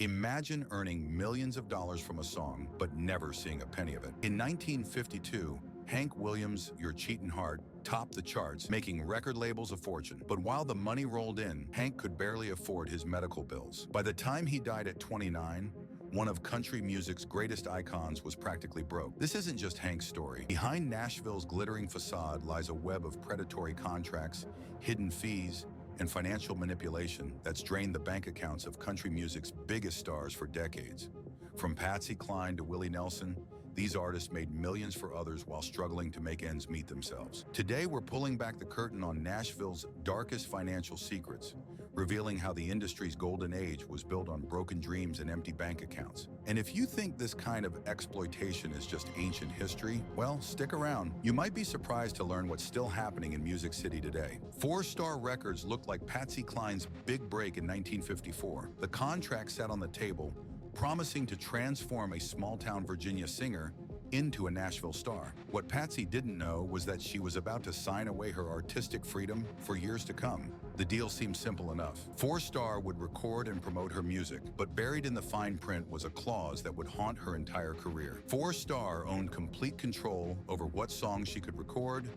Imagine earning millions of dollars from a song, but never seeing a penny of it. In 1952, Hank Williams' Your Cheatin Heart topped the charts, making record labels a fortune. But while the money rolled in, Hank could barely afford his medical bills. By the time he died at 29, one of country music's greatest icons was practically broke. This isn't just Hank's story. Behind Nashville's glittering facade lies a web of predatory contracts, hidden fees, and financial manipulation that's drained the bank accounts of country music's biggest stars for decades. From Patsy Cline to Willie Nelson, these artists made millions for others while struggling to make ends meet themselves. Today, we're pulling back the curtain on Nashville's darkest financial secrets, revealing how the industry's golden age was built on broken dreams and empty bank accounts. And if you think this kind of exploitation is just ancient history, well, stick around. You might be surprised to learn what's still happening in Music City today. Four-star records looked like Patsy Cline's big break in 1954. The contract sat on the table, promising to transform a small-town Virginia singer into a Nashville star. What Patsy didn't know was that she was about to sign away her artistic freedom for years to come. The deal seemed simple enough. Four-star would record and promote her music, but buried in the fine print was a clause that would haunt her entire career. Four-star owned complete control over what songs she could record,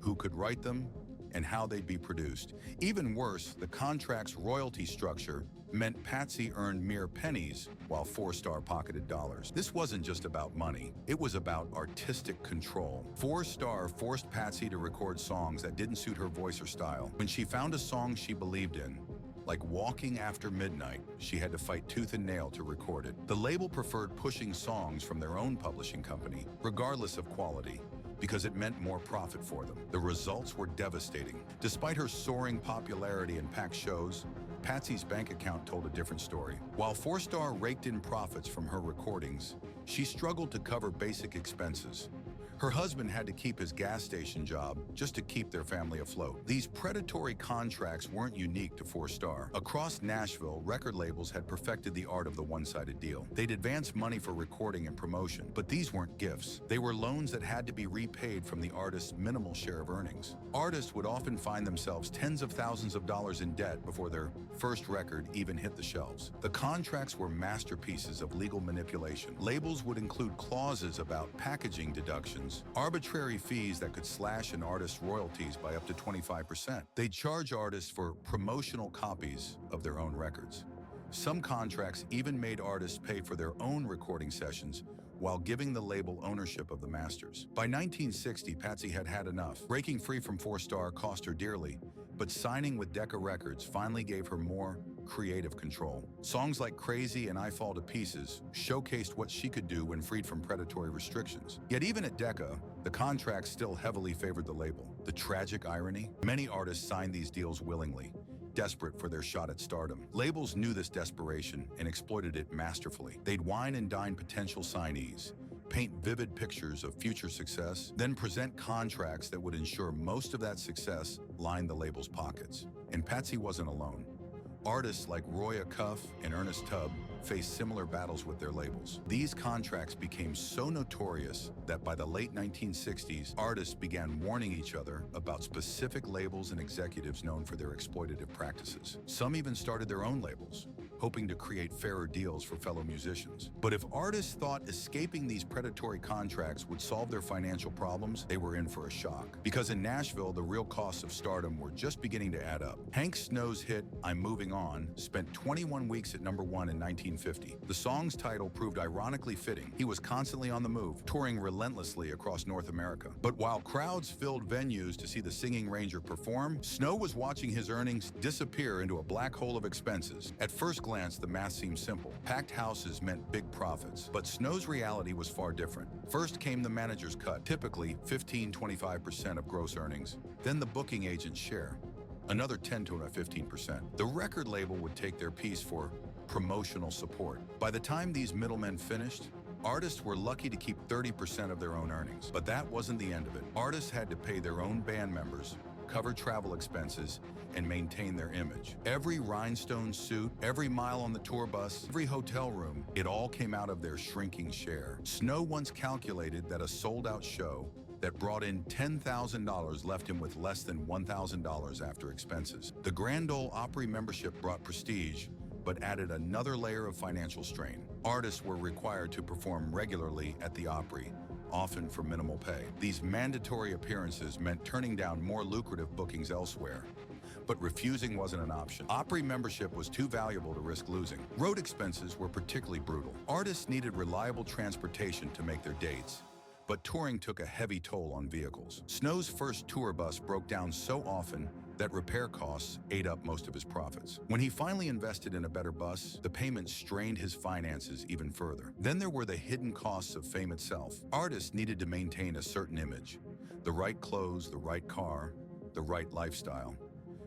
who could write them, and how they'd be produced. Even worse, the contract's royalty structure meant Patsy earned mere pennies while Four-Star pocketed dollars. This wasn't just about money, it was about artistic control. Four-Star forced Patsy to record songs that didn't suit her voice or style. When she found a song she believed in, like Walking After Midnight, she had to fight tooth and nail to record it. The label preferred pushing songs from their own publishing company, regardless of quality, because it meant more profit for them. The results were devastating. Despite her soaring popularity and packed shows, Patsy's bank account told a different story. While Four-Star raked in profits from her recordings, she struggled to cover basic expenses. Her husband had to keep his gas station job just to keep their family afloat. These predatory contracts weren't unique to Four-Star. Across Nashville, record labels had perfected the art of the one-sided deal. They'd advance money for recording and promotion, but these weren't gifts. They were loans that had to be repaid from the artist's minimal share of earnings. Artists would often find themselves tens of thousands of dollars in debt before their first record even hit the shelves. The contracts were masterpieces of legal manipulation. Labels would include clauses about packaging deductions, arbitrary fees that could slash an artist's royalties by up to 25%. They'd charge artists for promotional copies of their own records. Some contracts even made artists pay for their own recording sessions while giving the label ownership of the masters. By 1960, Patsy had had enough. Breaking free from Four-Star cost her dearly, but signing with Decca Records finally gave her more creative control. Songs like Crazy and I Fall to Pieces showcased what she could do when freed from predatory restrictions. Yet even at Decca, the contracts still heavily favored the label. The tragic irony? Many artists signed these deals willingly, desperate for their shot at stardom. Labels knew this desperation and exploited it masterfully. They'd wine and dine potential signees, paint vivid pictures of future success, then present contracts that would ensure most of that success lined the label's pockets. And Patsy wasn't alone. Artists like Roy Acuff and Ernest Tubb faced similar battles with their labels. These contracts became so notorious that by the late 1960s, artists began warning each other about specific labels and executives known for their exploitative practices. Some even started their own labels, hoping to create fairer deals for fellow musicians. But if artists thought escaping these predatory contracts would solve their financial problems, they were in for a shock. Because in Nashville, the real costs of stardom were just beginning to add up. Hank Snow's hit, I'm Moving On, spent 21 weeks at #1 in 1950. The song's title proved ironically fitting. He was constantly on the move, touring relentlessly across North America. But while crowds filled venues to see the singing ranger perform, Snow was watching his earnings disappear into a black hole of expenses. At first glance, the math seemed simple. Packed houses meant big profits. But Snow's reality was far different. First came the manager's cut, typically 15–25% of gross earnings. Then the booking agent's share, another 10 to 15%. The record label would take their piece for promotional support. By the time these middlemen finished, artists were lucky to keep 30% of their own earnings. But that wasn't the end of it. Artists had to pay their own band members, cover travel expenses, and maintain their image. Every rhinestone suit, every mile on the tour bus, every hotel room, it all came out of their shrinking share. Snow once calculated that a sold-out show that brought in $10,000 left him with less than $1,000 after expenses. The Grand Ole Opry membership brought prestige, but added another layer of financial strain. Artists were required to perform regularly at the Opry, often for minimal pay. These mandatory appearances meant turning down more lucrative bookings elsewhere. But refusing wasn't an option. Opry membership was too valuable to risk losing. Road expenses were particularly brutal. Artists needed reliable transportation to make their dates, but touring took a heavy toll on vehicles. Snow's first tour bus broke down so often that repair costs ate up most of his profits. When he finally invested in a better bus, the payments strained his finances even further. Then there were the hidden costs of fame itself. Artists needed to maintain a certain image: the right clothes, the right car, the right lifestyle.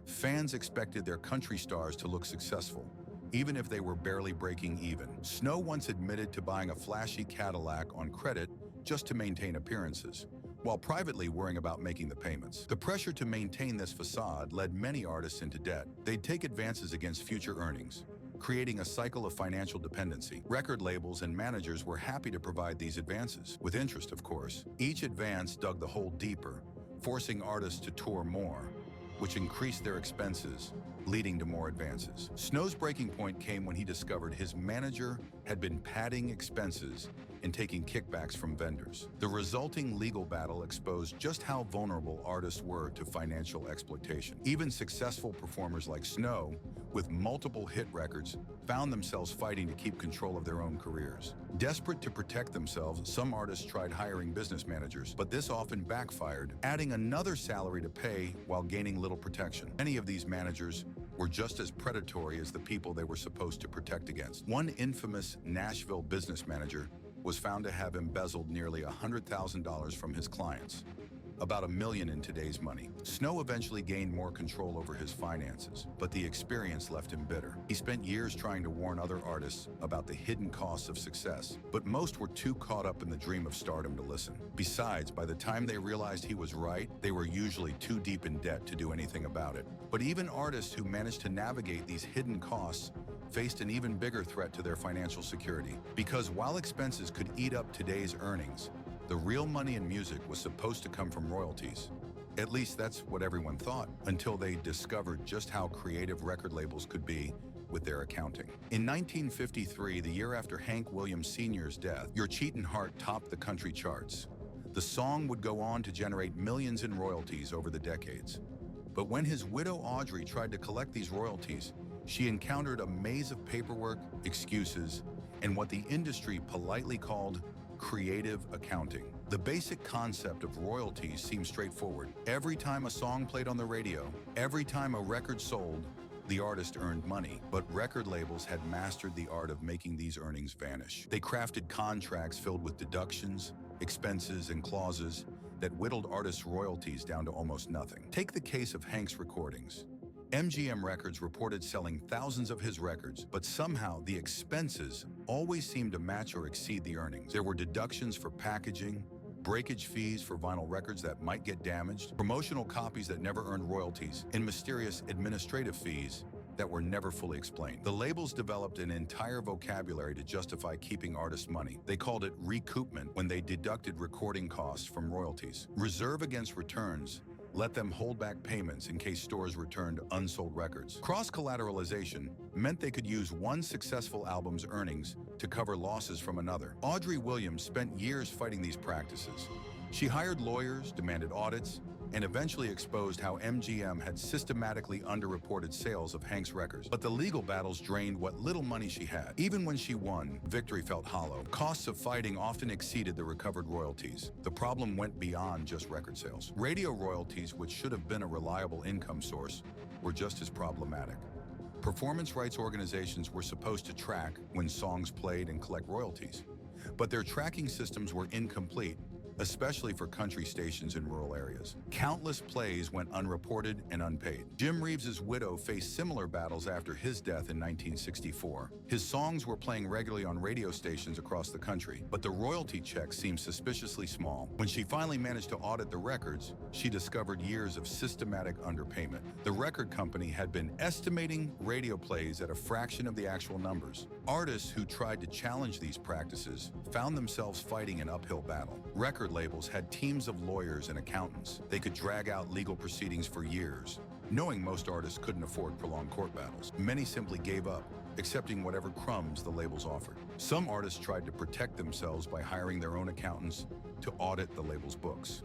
Fans expected their country stars to look successful, even if they were barely breaking even. Snow once admitted to buying a flashy Cadillac on credit just to maintain appearances, while privately worrying about making the payments. The pressure to maintain this facade led many artists into debt. They'd take advances against future earnings, creating a cycle of financial dependency. Record labels and managers were happy to provide these advances, with interest, of course. Each advance dug the hole deeper, forcing artists to tour more, which increased their expenses, leading to more advances. Snow's breaking point came when he discovered his manager had been padding expenses and taking kickbacks from vendors. The resulting legal battle exposed just how vulnerable artists were to financial exploitation. Even successful performers like Snow, with multiple hit records, found themselves fighting to keep control of their own careers. Desperate to protect themselves, some artists tried hiring business managers, but this often backfired, adding another salary to pay while gaining little protection. Many of these managers were just as predatory as the people they were supposed to protect against. One infamous Nashville business manager was found to have embezzled nearly $100,000 from his clients, about $1 million in today's money. Snow eventually gained more control over his finances, but the experience left him bitter. He spent years trying to warn other artists about the hidden costs of success, but most were too caught up in the dream of stardom to listen. Besides, by the time they realized he was right, they were usually too deep in debt to do anything about it. But even artists who managed to navigate these hidden costs faced an even bigger threat to their financial security. Because while expenses could eat up today's earnings, the real money in music was supposed to come from royalties. At least that's what everyone thought, until they discovered just how creative record labels could be with their accounting. In 1953, the year after Hank Williams Sr.'s death, Your Cheatin Heart topped the country charts. The song would go on to generate millions in royalties over the decades. But when his widow Audrey tried to collect these royalties, she encountered a maze of paperwork, excuses, and what the industry politely called creative accounting. The basic concept of royalties seems straightforward. Every time a song played on the radio, every time a record sold, the artist earned money. But record labels had mastered the art of making these earnings vanish. They crafted contracts filled with deductions, expenses, and clauses that whittled artists' royalties down to almost nothing. Take the case of Hank's recordings. MGM Records reported selling thousands of his records, but somehow the expenses always seemed to match or exceed the earnings. There were deductions for packaging, breakage fees for vinyl records that might get damaged, promotional copies that never earned royalties, and mysterious administrative fees that were never fully explained. The labels developed an entire vocabulary to justify keeping artists' money. They called it recoupment when they deducted recording costs from royalties. Reserve against returns let them hold back payments in case stores returned unsold records. Cross-collateralization meant they could use one successful album's earnings to cover losses from another. Audrey Williams spent years fighting these practices. She hired lawyers, demanded audits, and eventually exposed how MGM had systematically underreported sales of Hank's records. But the legal battles drained what little money she had. Even when she won, victory felt hollow. Costs of fighting often exceeded the recovered royalties. The problem went beyond just record sales. Radio royalties, which should have been a reliable income source, were just as problematic. Performance rights organizations were supposed to track when songs played and collect royalties, but their tracking systems were incomplete, especially for country stations in rural areas. Countless plays went unreported and unpaid. Jim Reeves's widow faced similar battles after his death in 1964. His songs were playing regularly on radio stations across the country, but the royalty check seemed suspiciously small. When she finally managed to audit the records, she discovered years of systematic underpayment. The record company had been estimating radio plays at a fraction of the actual numbers. Artists who tried to challenge these practices found themselves fighting an uphill battle. Record labels had teams of lawyers and accountants. They could drag out legal proceedings for years, knowing most artists couldn't afford prolonged court battles. Many simply gave up, accepting whatever crumbs the labels offered. Some artists tried to protect themselves by hiring their own accountants to audit the label's books.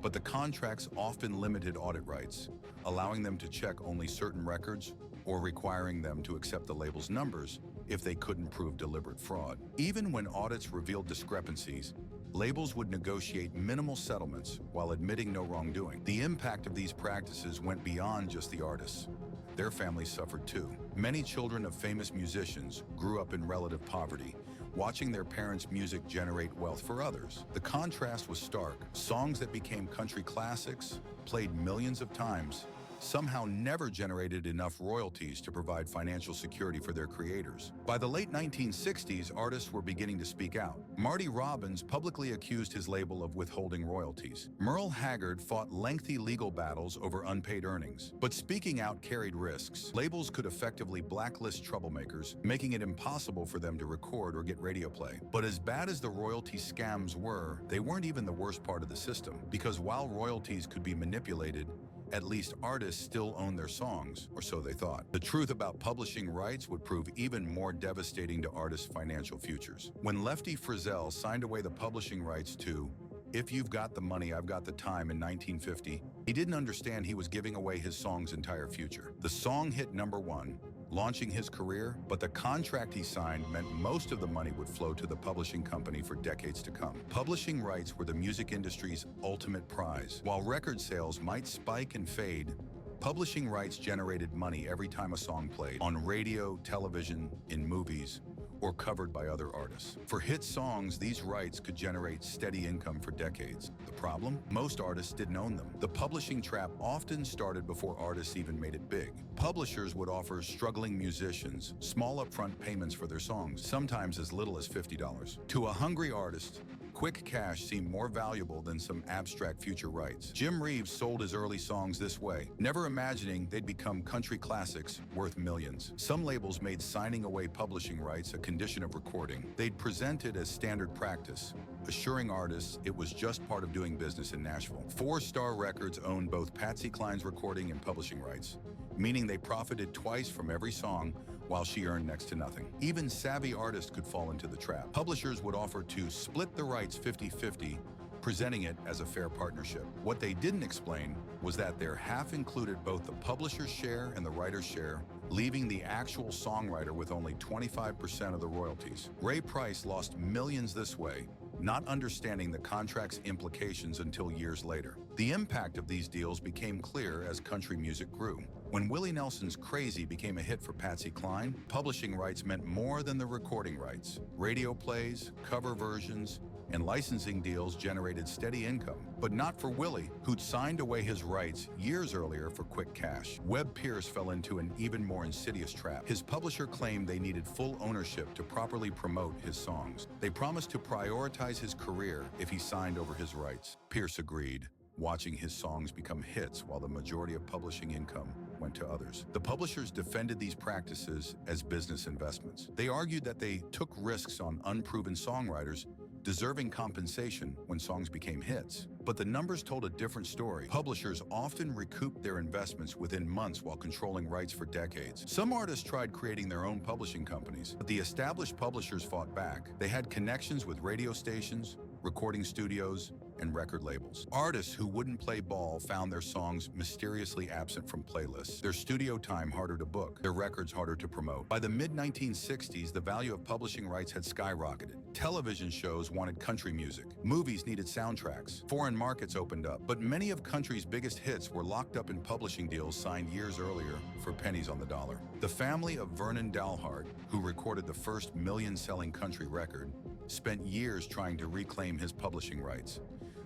But the contracts often limited audit rights, allowing them to check only certain records or requiring them to accept the label's numbers if they couldn't prove deliberate fraud. Even when audits revealed discrepancies, labels would negotiate minimal settlements while admitting no wrongdoing. The impact of these practices went beyond just the artists. Their families suffered too. Many children of famous musicians grew up in relative poverty, watching their parents' music generate wealth for others. The contrast was stark. Songs that became country classics, played millions of times, somehow never generated enough royalties to provide financial security for their creators. By the late 1960s, artists were beginning to speak out. Marty Robbins publicly accused his label of withholding royalties. Merle Haggard fought lengthy legal battles over unpaid earnings. But speaking out carried risks. Labels could effectively blacklist troublemakers, making it impossible for them to record or get radio play. But as bad as the royalty scams were, they weren't even the worst part of the system, because while royalties could be manipulated, at least artists still own their songs, or so they thought. The truth about publishing rights would prove even more devastating to artists' financial futures. When Lefty Frizzell signed away the publishing rights to "If You've Got the Money, I've Got the Time" in 1950, he didn't understand he was giving away his song's entire future. The song hit #1, launching his career, but the contract he signed meant most of the money would flow to the publishing company for decades to come. Publishing rights were the music industry's ultimate prize. While record sales might spike and fade, publishing rights generated money every time a song played, on radio, television, in movies, or covered by other artists. For hit songs, these rights could generate steady income for decades. The problem? Most artists didn't own them. The publishing trap often started before artists even made it big. Publishers would offer struggling musicians small upfront payments for their songs, sometimes as little as $50. To a hungry artist, quick cash seemed more valuable than some abstract future rights. Jim Reeves sold his early songs this way, never imagining they'd become country classics worth millions. Some labels made signing away publishing rights a condition of recording. They'd present it as standard practice, assuring artists it was just part of doing business in Nashville. Four Star Records owned both Patsy Cline's recording and publishing rights, meaning they profited twice from every song while she earned next to nothing. Even savvy artists could fall into the trap. Publishers would offer to split the rights 50-50, presenting it as a fair partnership. What they didn't explain was that their half included both the publisher's share and the writer's share, leaving the actual songwriter with only 25% of the royalties. Ray Price lost millions this way, not understanding the contract's implications until years later. The impact of these deals became clear as country music grew. When Willie Nelson's Crazy became a hit for Patsy Cline, publishing rights meant more than the recording rights. Radio plays, cover versions, and licensing deals generated steady income. But not for Willie, who'd signed away his rights years earlier for quick cash. Webb Pierce fell into an even more insidious trap. His publisher claimed they needed full ownership to properly promote his songs. They promised to prioritize his career if he signed over his rights. Pierce agreed, watching his songs become hits while the majority of publishing income went to others. The publishers defended these practices as business investments. They argued that they took risks on unproven songwriters, deserving compensation when songs became hits. But the numbers told a different story. Publishers often recouped their investments within months while controlling rights for decades. Some artists tried creating their own publishing companies, but the established publishers fought back. They had connections with radio stations, recording studios, and record labels. Artists who wouldn't play ball found their songs mysteriously absent from playlists, their studio time harder to book, their records harder to promote. By the mid-1960s, the value of publishing rights had skyrocketed. Television shows wanted country music. Movies needed soundtracks. Foreign markets opened up. But many of country's biggest hits were locked up in publishing deals signed years earlier for pennies on the dollar. The family of Vernon Dalhart, who recorded the first million-selling country record, spent years trying to reclaim his publishing rights.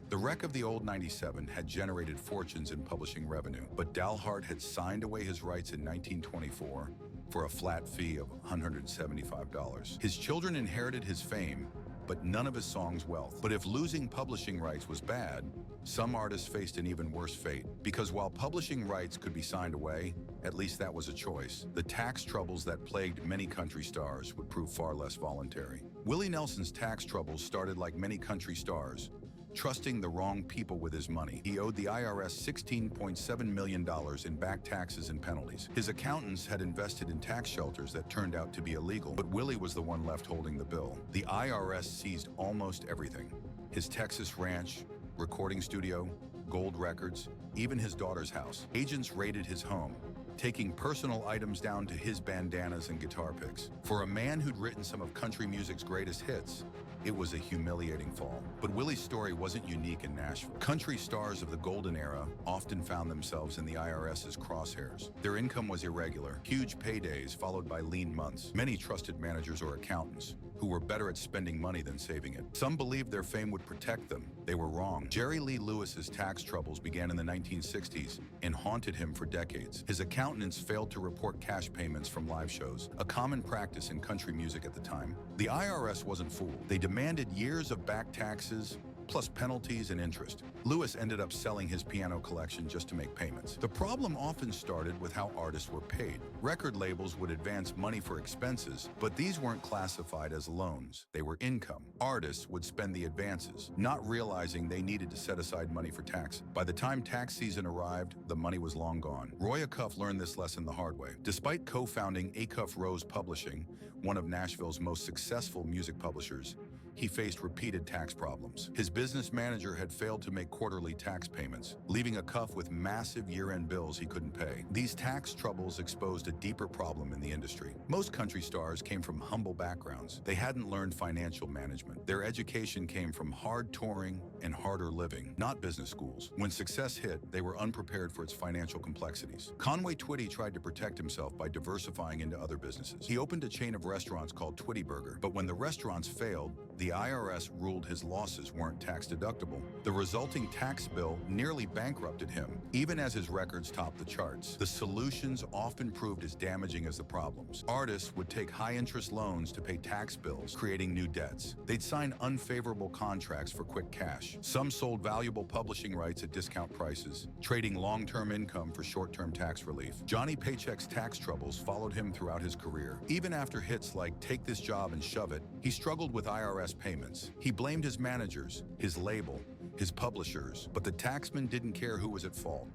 The wreck of the old 97 had generated fortunes in publishing revenue, but Dalhart had signed away his rights in 1924 for a flat fee of $175. His children inherited his fame, but none of his songs' wealth. But if losing publishing rights was bad, some artists faced an even worse fate. Because while publishing rights could be signed away, at least that was a choice. The tax troubles that plagued many country stars would prove far less voluntary. Willie Nelson's tax troubles started like many country stars, trusting the wrong people with his money. He owed the IRS $16.7 million in back taxes and penalties. His accountants had invested in tax shelters that turned out to be illegal, but Willie was the one left holding the bill. The IRS seized almost everything: his Texas ranch, recording studio, gold records, even his daughter's house. Agents raided his home, taking personal items down to his bandanas and guitar picks. For a man who'd written some of country music's greatest hits, it was a humiliating fall. But Willie's story wasn't unique in Nashville. Country stars of the golden era often found themselves in the IRS's crosshairs. Their income was irregular, huge paydays followed by lean months. Many trusted managers or accountants who were better at spending money than saving it. Some believed their fame would protect them. They were wrong. Jerry Lee Lewis's tax troubles began in the 1960s and haunted him for decades. His accountants failed to report cash payments from live shows, a common practice in country music at the time. The IRS wasn't fooled. They demanded years of back taxes, plus penalties and interest. Lewis ended up selling his piano collection just to make payments. The problem often started with how artists were paid. Record labels would advance money for expenses, but these weren't classified as loans. They were income. Artists would spend the advances, not realizing they needed to set aside money for tax. By the time tax season arrived, the money was long gone. Roy Acuff learned this lesson the hard way. Despite co-founding Acuff Rose Publishing, one of Nashville's most successful music publishers, he faced repeated tax problems. His business manager had failed to make quarterly tax payments, leaving Acuff with massive year-end bills he couldn't pay. These tax troubles exposed a deeper problem in the industry. Most country stars came from humble backgrounds. They hadn't learned financial management. Their education came from hard touring and harder living, not business schools. When success hit, they were unprepared for its financial complexities. Conway Twitty tried to protect himself by diversifying into other businesses. He opened a chain of restaurants called Twitty Burger, but when the restaurants failed, the IRS ruled his losses weren't tax deductible. The resulting tax bill nearly bankrupted him, even as his records topped the charts. The solutions often proved as damaging as the problems. Artists would take high-interest loans to pay tax bills, creating new debts. They'd sign unfavorable contracts for quick cash. Some sold valuable publishing rights at discount prices, trading long-term income for short-term tax relief. Johnny Paycheck's tax troubles followed him throughout his career. Even after hits like Take This Job and Shove It, he struggled with IRS payments. He blamed his managers, his label, his publishers, but the taxman didn't care who was at fault.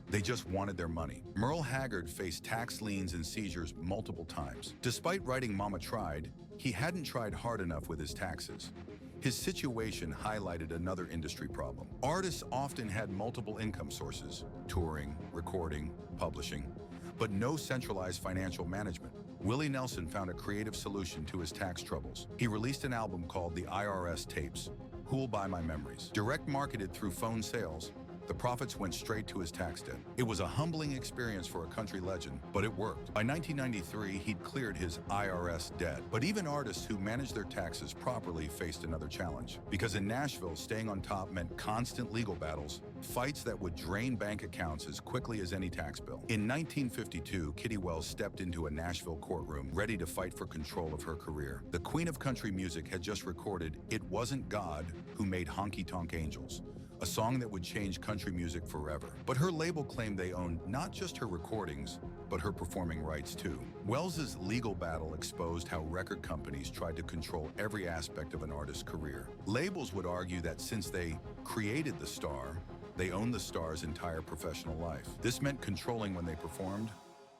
They just wanted their money. Merle Haggard faced tax liens and seizures multiple times. Despite writing Mama Tried, he hadn't tried hard enough with his taxes. His situation highlighted another industry problem. Artists often had multiple income sources: touring, recording, publishing, but no centralized financial management. Willie Nelson found a creative solution to his tax troubles. He released an album called The IRS Tapes, Who'll Buy My Memories? Direct marketed through phone sales, the profits went straight to his tax debt. It was a humbling experience for a country legend, but it worked. By 1993, he'd cleared his IRS debt. But even artists who managed their taxes properly faced another challenge. Because in Nashville, staying on top meant constant legal battles, fights that would drain bank accounts as quickly as any tax bill. In 1952, Kitty Wells stepped into a Nashville courtroom, ready to fight for control of her career. The queen of country music had just recorded It Wasn't God Who Made Honky Tonk Angels, a song that would change country music forever. But her label claimed they owned not just her recordings, but her performing rights too. Wells's legal battle exposed how record companies tried to control every aspect of an artist's career. Labels would argue that since they created the star, they owned the star's entire professional life. This meant controlling when they performed,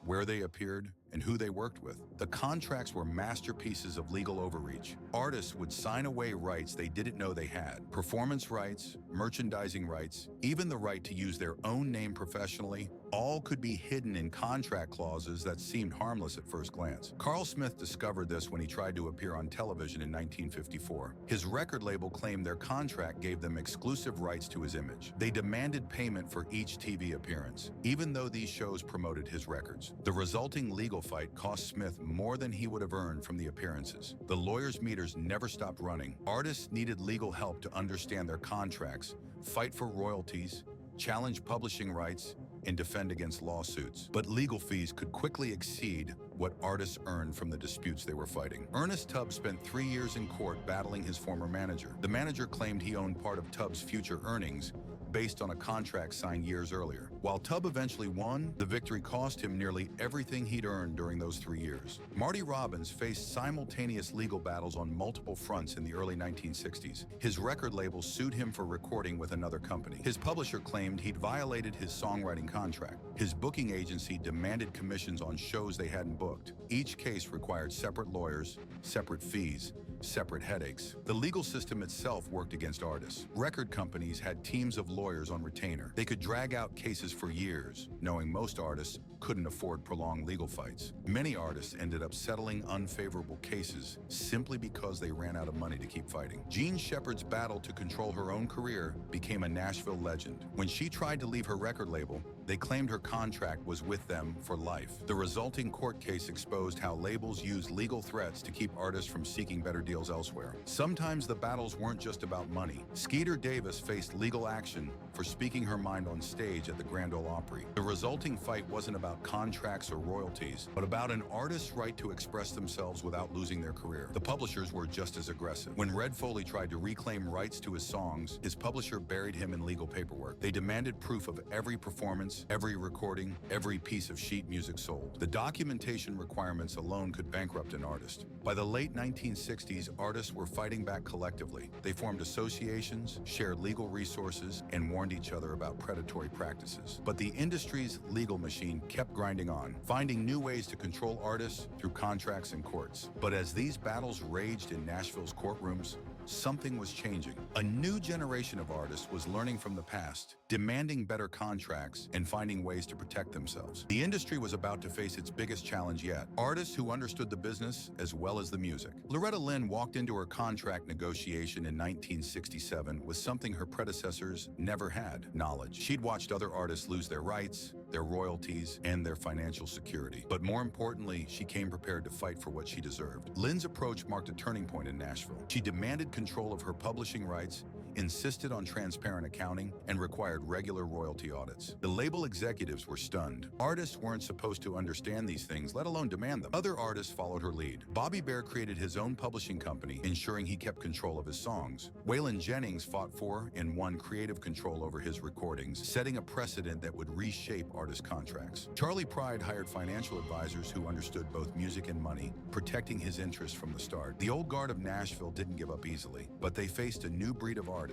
where they appeared, and who they worked with. The contracts were masterpieces of legal overreach. Artists would sign away rights they didn't know they had: performance rights, merchandising rights, even the right to use their own name professionally. All could be hidden in contract clauses that seemed harmless at first glance. Carl Smith discovered this when he tried to appear on television in 1954. His record label claimed their contract gave them exclusive rights to his image. They demanded payment for each TV appearance, even though these shows promoted his records. The resulting legal fight cost Smith more than he would have earned from the appearances. The lawyers' meters never stopped running. Artists needed legal help to understand their contracts, fight for royalties, challenge publishing rights, and defend against lawsuits. But legal fees could quickly exceed what artists earned from the disputes they were fighting. Ernest Tubb spent 3 years in court battling his former manager. The manager claimed he owned part of Tubbs' future earnings, based on a contract signed years earlier. While Tubb eventually won, the victory cost him nearly everything he'd earned during those 3 years. Marty Robbins faced simultaneous legal battles on multiple fronts in the early 1960s. His record label sued him for recording with another company. His publisher claimed he'd violated his songwriting contract. His booking agency demanded commissions on shows they hadn't booked. Each case required separate lawyers, separate fees, separate headaches. The legal system itself worked against artists. Record companies had teams of lawyers on retainer. They could drag out cases for years, knowing most artists couldn't afford prolonged legal fights. Many artists ended up settling unfavorable cases simply because they ran out of money to keep fighting. Jean Shepherd's battle to control her own career became a Nashville legend. When she tried to leave her record label, they claimed her contract was with them for life. The resulting court case exposed how labels use legal threats to keep artists from seeking better deals elsewhere. Sometimes the battles weren't just about money. Skeeter Davis faced legal action for speaking her mind on stage at the Grand Ole Opry. The resulting fight wasn't about contracts or royalties, but about an artist's right to express themselves without losing their career. The publishers were just as aggressive. When Red Foley tried to reclaim rights to his songs, his publisher buried him in legal paperwork. They demanded proof of every performance, every recording, every piece of sheet music sold. The documentation requirements alone could bankrupt an artist. By the late 1960s, artists were fighting back collectively. They formed associations, shared legal resources, and warned each other about predatory practices. But the industry's legal machine kept grinding on, finding new ways to control artists through contracts and courts. But as these battles raged in Nashville's courtrooms, something was changing. A new generation of artists was learning from the past, demanding better contracts and finding ways to protect themselves. The industry was about to face its biggest challenge yet: artists who understood the business as well as the music. Loretta Lynn walked into her contract negotiation in 1967 with something her predecessors never had: knowledge. She'd watched other artists lose their rights, their royalties, and their financial security. But more importantly, she came prepared to fight for what she deserved. Lynn's approach marked a turning point in Nashville. She demanded control of her publishing rights, insisted on transparent accounting, and required regular royalty audits. The label executives were stunned. Artists weren't supposed to understand these things, let alone demand them. Other artists followed her lead. Bobby Bare created his own publishing company, ensuring he kept control of his songs. Waylon Jennings fought for and won creative control over his recordings, setting a precedent that would reshape artist contracts. Charlie Pride hired financial advisors who understood both music and money, protecting his interests from the start. The old guard of Nashville didn't give up easily, but they faced a new breed of artists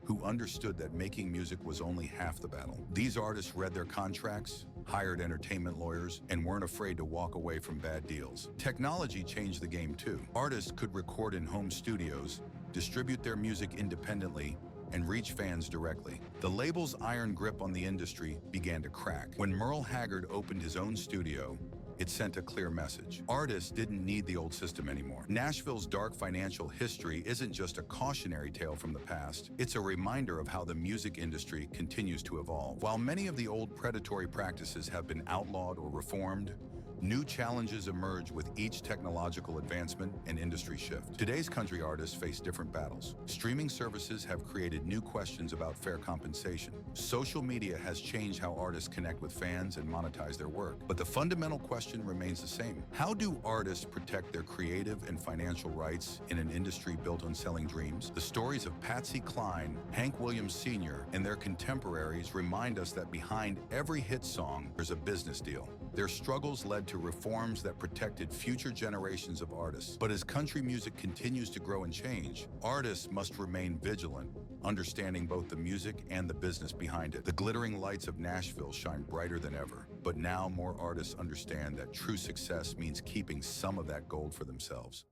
who understood that making music was only half the battle. These artists read their contracts, hired entertainment lawyers, and weren't afraid to walk away from bad deals. Technology changed the game too. Artists could record in home studios, distribute their music independently, and reach fans directly. The label's iron grip on the industry began to crack. When Merle Haggard opened his own studio, it sent a clear message. Artists didn't need the old system anymore. Nashville's dark financial history isn't just a cautionary tale from the past, it's a reminder of how the music industry continues to evolve. While many of the old predatory practices have been outlawed or reformed, new challenges emerge with each technological advancement and industry shift. Today's country artists face different battles. Streaming services have created new questions about fair compensation. Social media has changed how artists connect with fans and monetize their work. But the fundamental question remains the same. How do artists protect their creative and financial rights in an industry built on selling dreams? The stories of Patsy Cline, Hank Williams Sr., and their contemporaries remind us that behind every hit song, there's a business deal. Their struggles led to reforms that protected future generations of artists. But as country music continues to grow and change, artists must remain vigilant, understanding both the music and the business behind it. The glittering lights of Nashville shine brighter than ever, but now more artists understand that true success means keeping some of that gold for themselves.